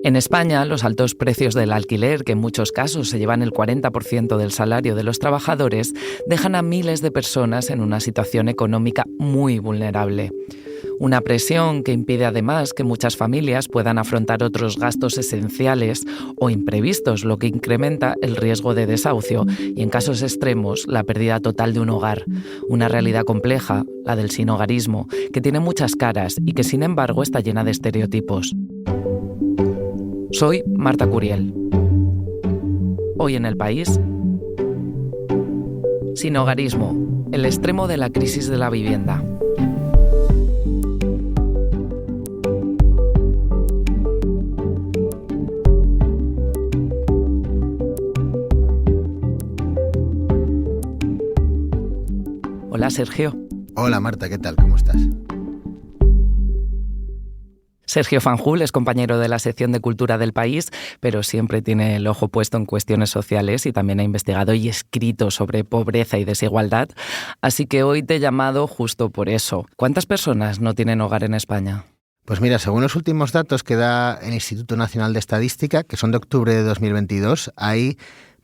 En España, los altos precios del alquiler, que en muchos casos se llevan el 40% del salario de los trabajadores, dejan a miles de personas en una situación económica muy vulnerable. Una presión que impide además que muchas familias puedan afrontar otros gastos esenciales o imprevistos, lo que incrementa el riesgo de desahucio y, en casos extremos, la pérdida total de un hogar. Una realidad compleja, la del sinhogarismo, que tiene muchas caras y que, sin embargo, está llena de estereotipos. Soy Marta Curiel. Hoy en El País, sinhogarismo, el extremo de la crisis de la vivienda. Hola, Sergio. Hola, Marta, ¿qué tal? ¿Cómo estás? Sergio Fanjul es compañero de la sección de Cultura del País, pero siempre tiene el ojo puesto en cuestiones sociales y también ha investigado y escrito sobre pobreza y desigualdad. Así que hoy te he llamado justo por eso. ¿Cuántas personas no tienen hogar en España? Pues mira, según los últimos datos que da el Instituto Nacional de Estadística, que son de octubre de 2022, hay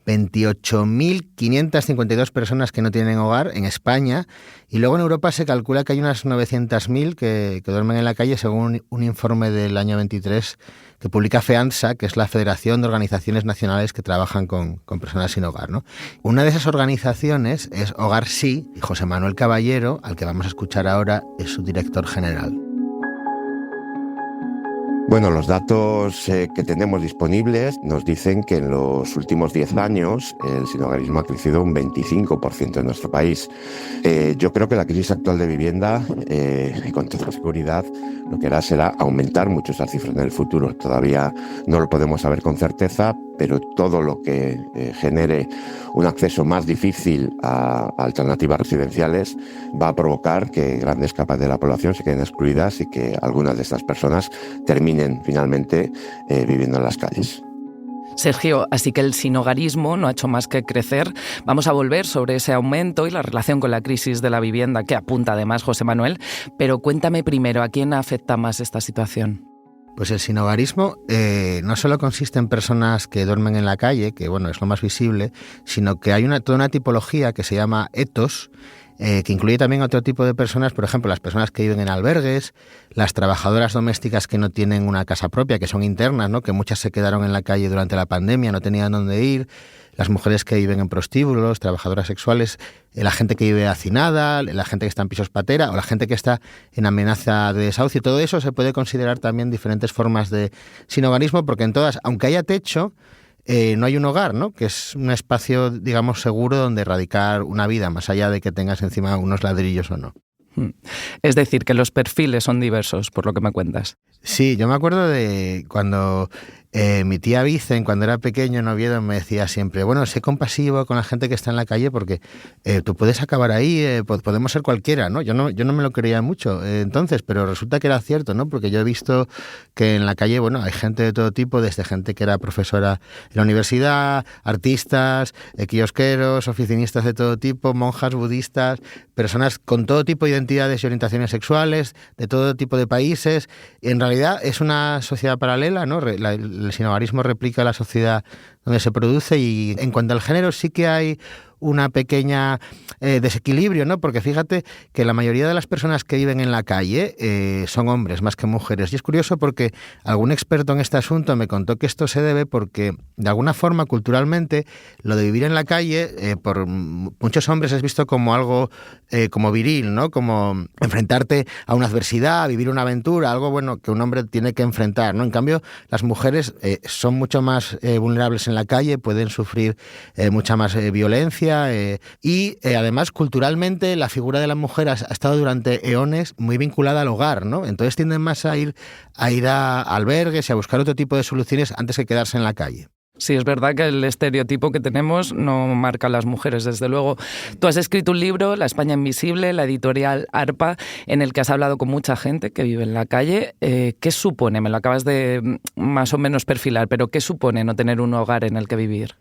28.552 personas que no tienen hogar en España, y luego en Europa se calcula que hay unas 900.000 que duermen en la calle, según un informe del año 23 que publica FEANSA, que es la Federación de Organizaciones Nacionales que trabajan con personas sin hogar, ¿no? Una de esas organizaciones es Hogar Sí, y José Manuel Caballero, al que vamos a escuchar ahora, es su director general. Bueno, los datos que tenemos disponibles nos dicen que en los últimos 10 años el sinhogarismo ha crecido un 25% en nuestro país. Yo creo que la crisis actual de vivienda, con toda seguridad, lo que hará será aumentar mucho esa cifra en el futuro. Todavía no lo podemos saber con certeza, pero todo lo que genere un acceso más difícil a alternativas residenciales va a provocar que grandes capas de la población se queden excluidas y que algunas de estas personas terminen finalmente viviendo en las calles. Sergio, así que el sinhogarismo no ha hecho más que crecer. Vamos a volver sobre ese aumento y la relación con la crisis de la vivienda que apunta además José Manuel, pero cuéntame primero, ¿a quién afecta más esta situación? Pues el sinhogarismo no solo consiste en personas que duermen en la calle, que bueno, es lo más visible, sino que hay toda una tipología que se llama etos, que incluye también otro tipo de personas, por ejemplo, las personas que viven en albergues, las trabajadoras domésticas que no tienen una casa propia, que son internas, ¿no? Que muchas se quedaron en la calle durante la pandemia, no tenían dónde ir, las mujeres que viven en prostíbulos, trabajadoras sexuales, la gente que vive hacinada, la gente que está en pisos patera o la gente que está en amenaza de desahucio. Todo eso se puede considerar también diferentes formas de sinhogarismo, porque en todas, aunque haya techo, no hay un hogar, ¿no? Que es un espacio, digamos, seguro donde erradicar una vida, más allá de que tengas encima unos ladrillos o no. Es decir, que los perfiles son diversos, por lo que me cuentas. Sí, yo me acuerdo de cuando mi tía Vicen, cuando era pequeño en Oviedo, me decía siempre, bueno, sé compasivo con la gente que está en la calle porque tú puedes acabar ahí, podemos ser cualquiera, ¿no? Yo no me lo creía mucho entonces, pero resulta que era cierto, ¿no? Porque yo he visto que en la calle, bueno, hay gente de todo tipo, desde gente que era profesora en la universidad, artistas, kiosqueros, oficinistas de todo tipo, monjas budistas, personas con todo tipo de identidades y orientaciones sexuales, de todo tipo de países. En realidad es una sociedad paralela, ¿no? El sinhogarismo replica la sociedad donde se produce, y en cuanto al género sí que hay una pequeña desequilibrio, ¿no? Porque fíjate que la mayoría de las personas que viven en la calle son hombres más que mujeres. Y es curioso porque algún experto en este asunto me contó que esto se debe porque, de alguna forma, culturalmente, lo de vivir en la calle, por muchos hombres es visto como algo como viril, ¿no? Como enfrentarte a una adversidad, vivir una aventura, algo bueno que un hombre tiene que enfrentar, ¿no? En cambio, las mujeres son mucho más vulnerables en la calle, pueden sufrir mucha más violencia, y además culturalmente la figura de la mujer ha estado durante eones muy vinculada al hogar, ¿no? Entonces tienden más a ir a albergues y a buscar otro tipo de soluciones antes que quedarse en la calle. Sí, es verdad que el estereotipo que tenemos no marca a las mujeres, desde luego. Tú has escrito un libro, La España Invisible, la editorial ARPA, en el que has hablado con mucha gente que vive en la calle. ¿Qué supone? Me lo acabas de más o menos perfilar, pero ¿qué supone no tener un hogar en el que vivir?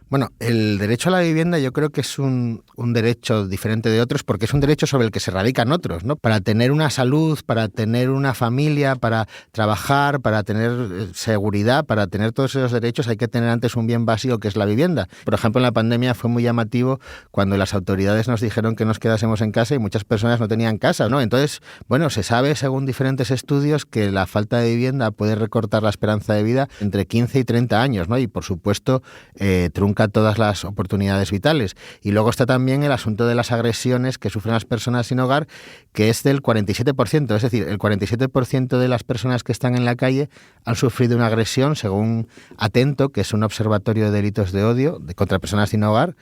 Bueno, el derecho a la vivienda yo creo que es un derecho diferente de otros porque es un derecho sobre el que se radican otros, ¿no? Para tener una salud, para tener una familia, para trabajar, para tener seguridad, para tener todos esos derechos hay que tener antes un bien básico que es la vivienda. Por ejemplo, en la pandemia fue muy llamativo cuando las autoridades nos dijeron que nos quedásemos en casa y muchas personas no tenían casa, ¿no? Entonces, bueno, se sabe según diferentes estudios que la falta de vivienda puede recortar la esperanza de vida entre 15 y 30 años, ¿no? Y por supuesto, trunca todas las oportunidades vitales. Y luego está también el asunto de las agresiones que sufren las personas sin hogar, que es del 47%. Es decir, el 47% de las personas que están en la calle han sufrido una agresión, según Atento, que es un observatorio de delitos de odio contra personas sin hogar.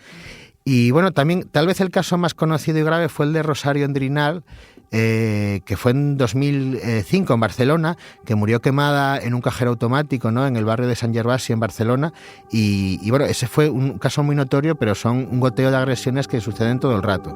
Y bueno, también tal vez el caso más conocido y grave fue el de Rosario Endrinal, que fue en 2005 en Barcelona, que murió quemada en un cajero automático, ¿no? En el barrio de Sant Gervasi en Barcelona. Y bueno, ese fue un caso muy notorio, pero son un goteo de agresiones que suceden todo el rato.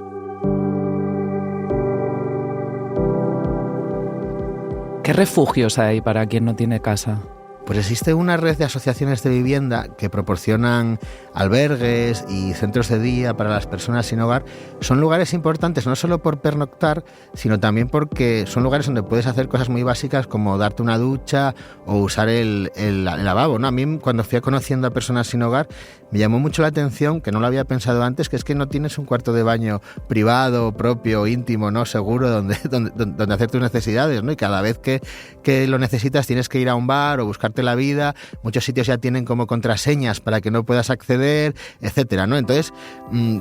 ¿Qué refugios hay para quien no tiene casa? Pues existe una red de asociaciones de vivienda que proporcionan albergues y centros de día para las personas sin hogar. Son lugares importantes no solo por pernoctar, sino también porque son lugares donde puedes hacer cosas muy básicas como darte una ducha o usar el lavabo, ¿no? A mí, cuando fui conociendo a personas sin hogar, me llamó mucho la atención, que no lo había pensado antes, que es que no tienes un cuarto de baño privado, propio, íntimo, ¿no? Seguro, donde hacer tus necesidades, ¿no? Y cada vez que lo necesitas tienes que ir a un bar o buscarte la vida. Muchos sitios ya tienen como contraseñas para que no puedas acceder, etcétera, ¿no? Entonces,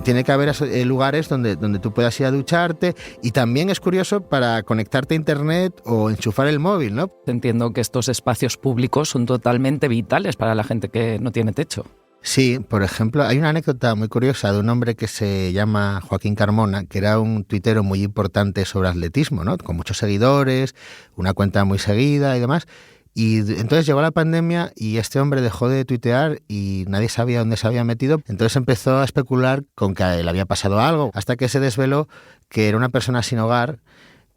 tiene que haber lugares donde tú puedas ir a ducharte, y también es curioso para conectarte a internet o enchufar el móvil, ¿no? Entiendo que estos espacios públicos son totalmente vitales para la gente que no tiene techo. Sí, por ejemplo, hay una anécdota muy curiosa de un hombre que se llama Joaquín Carmona, que era un tuitero muy importante sobre atletismo, ¿no? Con muchos seguidores, una cuenta muy seguida y demás. Y entonces llegó la pandemia y este hombre dejó de tuitear y nadie sabía dónde se había metido. Entonces empezó a especular con que le había pasado algo, hasta que se desveló que era una persona sin hogar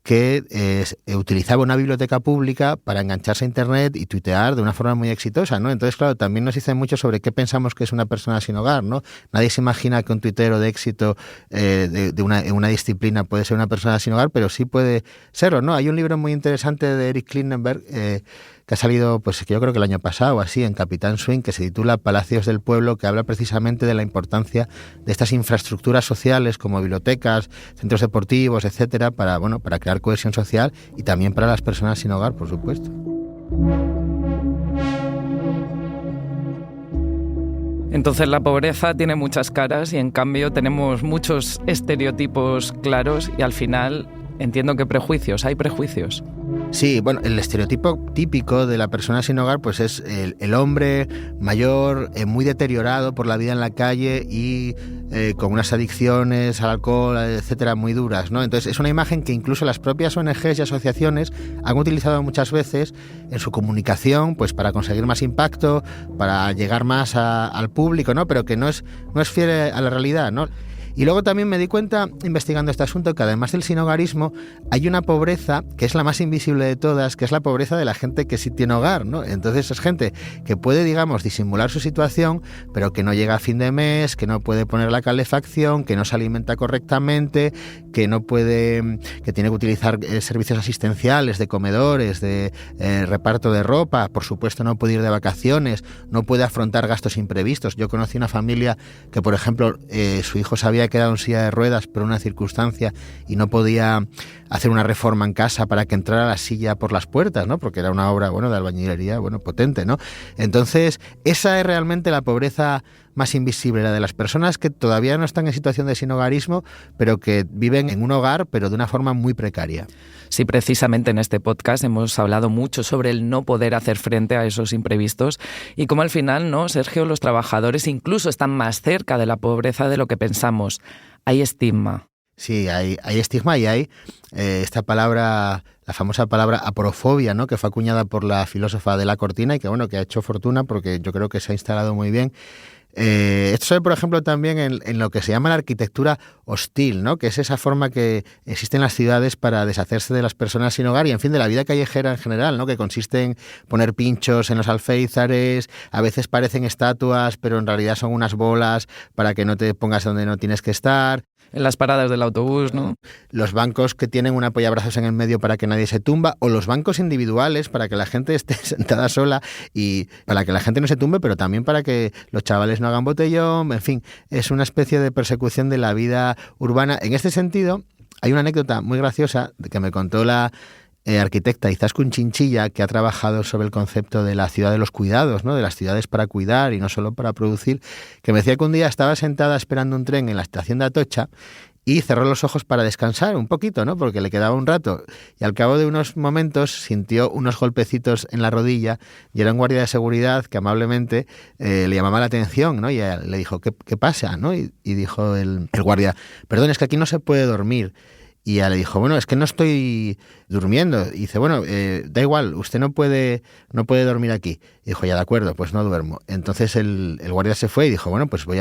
que utilizaba una biblioteca pública para engancharse a internet y tuitear de una forma muy exitosa, ¿no? Entonces, claro, también nos dice mucho sobre qué pensamos que es una persona sin hogar, ¿no? Nadie se imagina que un tuitero de éxito en una disciplina puede ser una persona sin hogar, pero sí puede serlo, ¿no? Hay un libro muy interesante de Eric Klinenberg que ha salido, pues yo creo que el año pasado, así, en Capitán Swing, que se titula Palacios del Pueblo, que habla precisamente de la importancia de estas infraestructuras sociales como bibliotecas, centros deportivos, etcétera, para crear cohesión social y también para las personas sin hogar, por supuesto. Entonces la pobreza tiene muchas caras y en cambio tenemos muchos estereotipos claros y al final entiendo que hay prejuicios. Sí, bueno, el estereotipo típico de la persona sin hogar pues es el hombre mayor, muy deteriorado por la vida en la calle y con unas adicciones al alcohol, etcétera, muy duras, ¿no? Entonces es una imagen que incluso las propias ONGs y asociaciones han utilizado muchas veces en su comunicación, pues para conseguir más impacto, para llegar más al público, ¿no? Pero que no es fiel a la realidad, ¿no? Y luego también me di cuenta, investigando este asunto, que además del sinhogarismo hay una pobreza que es la más invisible de todas, que es la pobreza de la gente que sí tiene hogar, ¿no? Entonces es gente que puede, digamos, disimular su situación, pero que no llega a fin de mes, que no puede poner la calefacción, que no se alimenta correctamente, que tiene que utilizar servicios asistenciales de comedores, de reparto de ropa, por supuesto no puede ir de vacaciones, no puede afrontar gastos imprevistos. Yo conocí una familia que, por ejemplo, su hijo se había quedado en silla de ruedas por una circunstancia y no podía hacer una reforma en casa para que entrara la silla por las puertas, ¿no? Porque era una obra, de albañilería, potente, ¿no? Entonces, esa es realmente la pobreza más invisible, la de las personas que todavía no están en situación de sinhogarismo, pero que viven en un hogar, pero de una forma muy precaria. Sí, precisamente en este podcast hemos hablado mucho sobre el no poder hacer frente a esos imprevistos y cómo al final, ¿no, Sergio? Los trabajadores incluso están más cerca de la pobreza de lo que pensamos. Hay estigma. Sí, hay estigma y hay esta palabra, la famosa palabra aporofobia, ¿no? Que fue acuñada por la filósofa de la Cortina y que ha hecho fortuna porque yo creo que se ha instalado muy bien. Esto se ve, por ejemplo, también en lo que se llama la arquitectura hostil, ¿no? Que es esa forma que existe en las ciudades para deshacerse de las personas sin hogar y, en fin, de la vida callejera en general, ¿no? Que consiste en poner pinchos en los alféizares, a veces parecen estatuas, pero en realidad son unas bolas para que no te pongas donde no tienes que estar. En las paradas del autobús, ¿no? Los bancos que tienen un apoyabrazos en el medio para que nadie se tumba, o los bancos individuales para que la gente esté sentada sola y para que la gente no se tumbe, pero también para que los chavales no hagan botellón. En fin, es una especie de persecución de la vida urbana. En este sentido, hay una anécdota muy graciosa que me contó la arquitecta Izaskun Chinchilla, que ha trabajado sobre el concepto de la ciudad de los cuidados, ¿no? De las ciudades para cuidar y no solo para producir, que me decía que un día estaba sentada esperando un tren en la estación de Atocha y cerró los ojos para descansar un poquito, ¿no? Porque le quedaba un rato. Y al cabo de unos momentos sintió unos golpecitos en la rodilla y era un guardia de seguridad que amablemente le llamaba la atención, ¿no? Y le dijo, ¿qué pasa? ¿No? Y dijo el guardia, perdón, es que aquí no se puede dormir. Y ella le dijo, bueno, es que no estoy durmiendo. Y dice, bueno, da igual, usted no puede dormir aquí. Y dijo, ya de acuerdo, pues no duermo. Entonces el guardia se fue y dijo, bueno, pues voy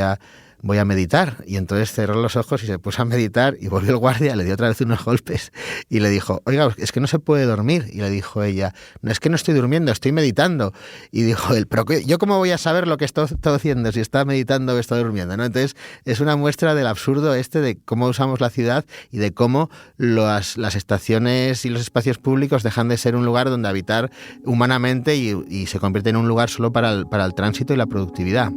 a meditar. Y entonces cerró los ojos y se puso a meditar y volvió el guardia, le dio otra vez unos golpes y le dijo, oiga, es que no se puede dormir. Y le dijo ella, no, es que no estoy durmiendo, estoy meditando. Y dijo él, pero ¿yo cómo voy a saber lo que estoy haciendo si está meditando o está durmiendo? ¿No? Entonces es una muestra del absurdo de cómo usamos la ciudad y de cómo las estaciones y los espacios públicos dejan de ser un lugar donde habitar humanamente y se convierten en un lugar solo para el tránsito y la productividad.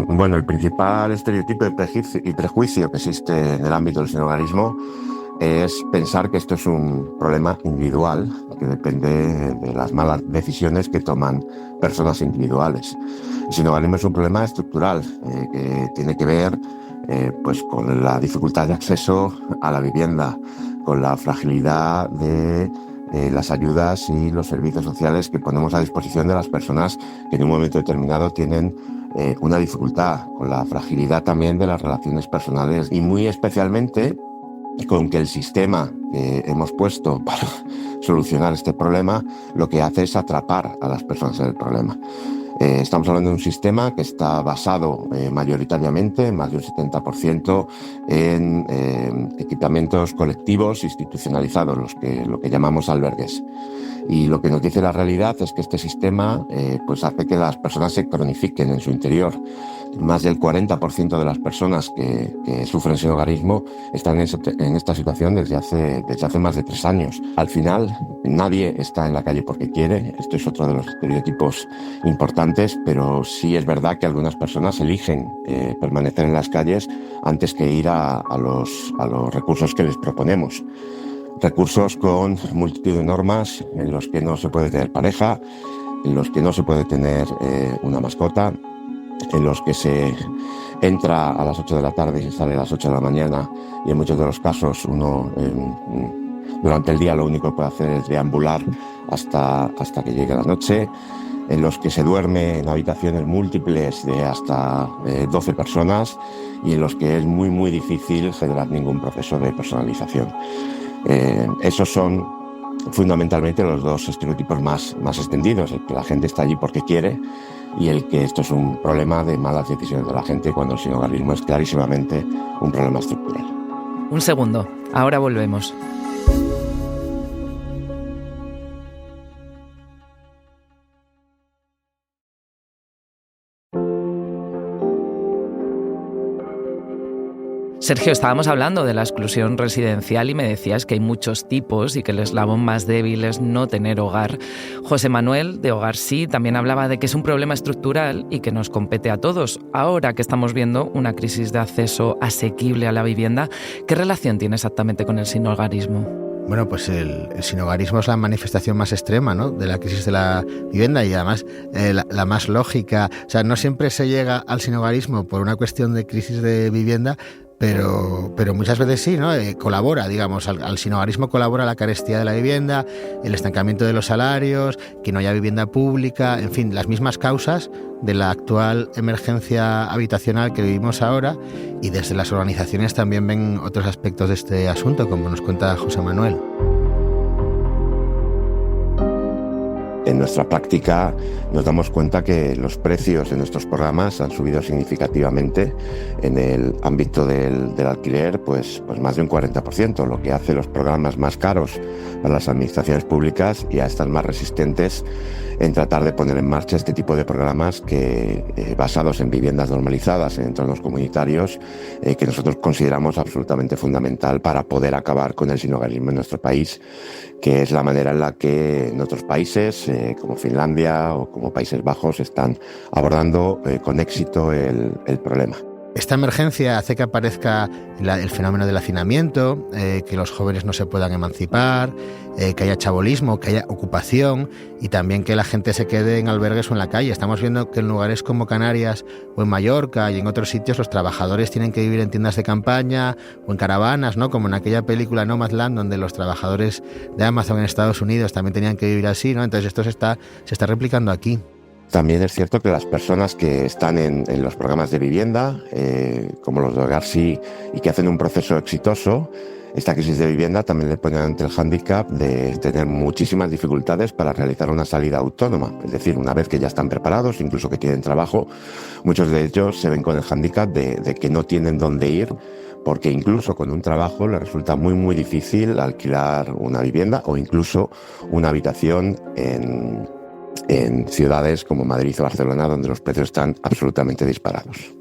Bueno, el principal estereotipo y prejuicio que existe en el ámbito del sinhogarismo es pensar que esto es un problema individual que depende de las malas decisiones que toman personas individuales. El sinhogarismo es un problema estructural que tiene que ver pues con la dificultad de acceso a la vivienda, con la fragilidad de las ayudas y los servicios sociales que ponemos a disposición de las personas que en un momento determinado tienen una dificultad, con la fragilidad también de las relaciones personales y muy especialmente con que el sistema que hemos puesto para solucionar este problema lo que hace es atrapar a las personas en el problema. Estamos hablando de un sistema que está basado mayoritariamente, más de un 70%, en equipamientos colectivos institucionalizados, lo que llamamos albergues. Y lo que nos dice la realidad es que este sistema pues hace que las personas se cronifiquen en su interior. Más del 40% de las personas que sufren sinhogarismo están en esta situación desde hace más de 3 años. Al final, nadie está en la calle porque quiere. Esto es otro de los estereotipos importantes, pero sí es verdad que algunas personas eligen permanecer en las calles antes que ir a los recursos que les proponemos. Recursos con multitud de normas en los que no se puede tener pareja, en los que no se puede tener una mascota, en los que se entra a las 8 de la tarde y se sale a las 8 de la mañana y en muchos de los casos uno durante el día lo único que puede hacer es deambular hasta que llegue la noche, en los que se duerme en habitaciones múltiples de hasta 12 personas y en los que es muy muy difícil generar ningún proceso de personalización. Esos son fundamentalmente los dos estereotipos más extendidos, el que la gente está allí porque quiere y el que esto es un problema de malas decisiones de la gente, cuando el sinhogarismo es clarísimamente un problema estructural. Un segundo, ahora volvemos. Sergio, estábamos hablando de la exclusión residencial y me decías que hay muchos tipos y que el eslabón más débil es no tener hogar. José Manuel, de Hogar Sí, también hablaba de que es un problema estructural y que nos compete a todos. Ahora que estamos viendo una crisis de acceso asequible a la vivienda, ¿qué relación tiene exactamente con el sinhogarismo? Bueno, pues el sinhogarismo es la manifestación más extrema, ¿no?, de la crisis de la vivienda y además la más lógica. O sea, no siempre se llega al sinhogarismo por una cuestión de crisis de vivienda, pero muchas veces sí, ¿no? Colabora, digamos, al sinhogarismo colabora la carestía de la vivienda, el estancamiento de los salarios, que no haya vivienda pública, en fin, las mismas causas de la actual emergencia habitacional que vivimos ahora, y desde las organizaciones también ven otros aspectos de este asunto, como nos cuenta José Manuel. En nuestra práctica nos damos cuenta que los precios de nuestros programas han subido significativamente en el ámbito del alquiler, pues más de un 40%, lo que hace los programas más caros para las administraciones públicas y a estas más resistentes en tratar de poner en marcha este tipo de programas que basados en viviendas normalizadas en entornos comunitarios, que nosotros consideramos absolutamente fundamental para poder acabar con el sinhogarismo en nuestro país, que es la manera en la que en otros países como Finlandia o como Países Bajos están abordando con éxito el problema. Esta emergencia hace que aparezca el fenómeno del hacinamiento, que los jóvenes no se puedan emancipar, que haya chabolismo, que haya ocupación y también que la gente se quede en albergues o en la calle. Estamos viendo que en lugares como Canarias o en Mallorca y en otros sitios los trabajadores tienen que vivir en tiendas de campaña o en caravanas, ¿no? Como en aquella película Nomadland, donde los trabajadores de Amazon en Estados Unidos también tenían que vivir así, ¿no? Entonces esto se está replicando aquí. También es cierto que las personas que están en los programas de vivienda, como los de Hogar Sí, y que hacen un proceso exitoso, esta crisis de vivienda también le pone ante el hándicap de tener muchísimas dificultades para realizar una salida autónoma. Es decir, una vez que ya están preparados, incluso que tienen trabajo, muchos de ellos se ven con el hándicap de que no tienen dónde ir, porque incluso con un trabajo les resulta muy, muy difícil alquilar una vivienda o incluso una habitación en ciudades como Madrid o Barcelona, donde los precios están absolutamente disparados.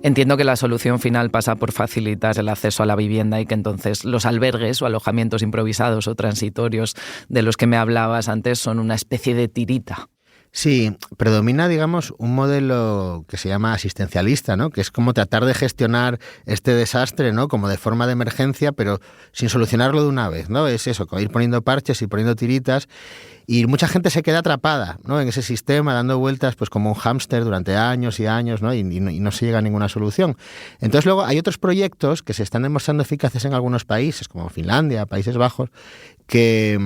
Entiendo que la solución final pasa por facilitar el acceso a la vivienda y que entonces los albergues o alojamientos improvisados o transitorios de los que me hablabas antes son una especie de tirita. Sí, predomina, digamos, un modelo que se llama asistencialista, ¿no? Que es como tratar de gestionar este desastre, ¿no? Como de forma de emergencia, pero sin solucionarlo de una vez, ¿no? Es eso, como ir poniendo parches y poniendo tiritas. Y mucha gente se queda atrapada, ¿no? En ese sistema, dando vueltas pues como un hámster durante años y años, ¿no? Y no se llega a ninguna solución. Entonces luego hay otros proyectos que se están demostrando eficaces en algunos países, como Finlandia, Países Bajos, que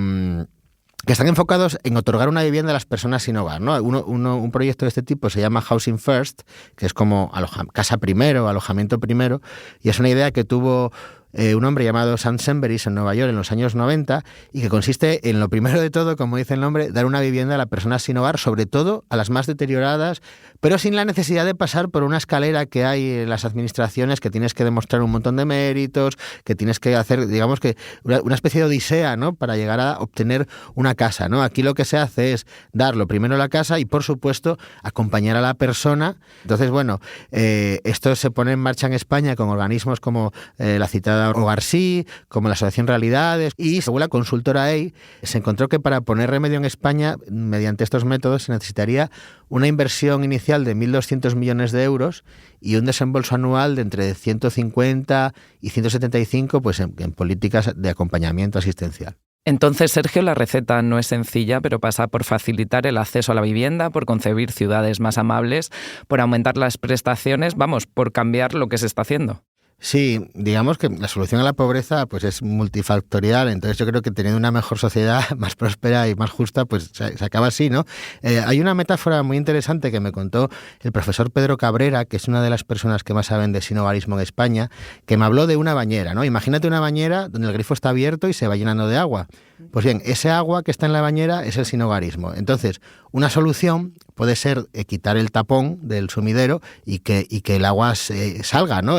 están enfocados en otorgar una vivienda a las personas sin hogar, ¿no? Un proyecto de este tipo se llama Housing First, que es como casa primero, alojamiento primero, y es una idea que tuvo un hombre llamado Sam Semberis en Nueva York en los años 90 y que consiste en, lo primero de todo, como dice el nombre, dar una vivienda a las personas sin hogar, sobre todo a las más deterioradas, pero sin la necesidad de pasar por una escalera que hay en las administraciones, que tienes que demostrar un montón de méritos, que tienes que hacer, digamos que una especie de odisea, ¿no? Para llegar a obtener una casa, ¿no? Aquí lo que se hace es dar lo primero la casa y, por supuesto, acompañar a la persona. Entonces, bueno, esto se pone en marcha en España con organismos como la citada Hogar Sí, como la Asociación Realidades, y según la consultora EY, se encontró que para poner remedio en España, mediante estos métodos, se necesitaría una inversión inicial de 1.200 millones de euros y un desembolso anual de entre 150 y 175 pues en políticas de acompañamiento asistencial. Entonces, Sergio, la receta no es sencilla, pero pasa por facilitar el acceso a la vivienda, por concebir ciudades más amables, por aumentar las prestaciones, vamos, por cambiar lo que se está haciendo. Sí, digamos que la solución a la pobreza pues es multifactorial, entonces yo creo que teniendo una mejor sociedad más próspera y más justa, pues se acaba así, ¿no? Hay una metáfora muy interesante que me contó el profesor Pedro Cabrera, que es una de las personas que más saben de sinhogarismo en España, que me habló de una bañera, ¿no? Imagínate una bañera donde el grifo está abierto y se va llenando de agua. Pues bien, ese agua que está en la bañera es el sinhogarismo. Entonces, una solución puede ser quitar el tapón del sumidero y que el agua salga, ¿no?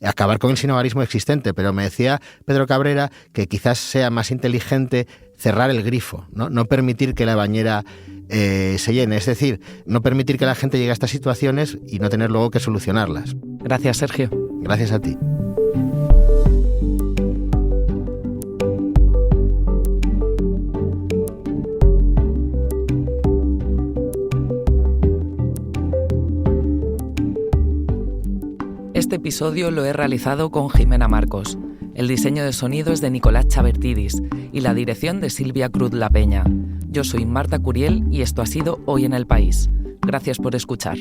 Acabar con el sinhogarismo existente. Pero me decía Pedro Cabrera que quizás sea más inteligente cerrar el grifo, ¿no? No permitir que la bañera se llene. Es decir, no permitir que la gente llegue a estas situaciones y no tener luego que solucionarlas. Gracias, Sergio. Gracias a ti. Este episodio lo he realizado con Jimena Marcos. El diseño de sonido es de Nicolás Chabertidis y la dirección de Silvia Cruz La Peña. Yo soy Marta Curiel y esto ha sido Hoy en el País. Gracias por escuchar.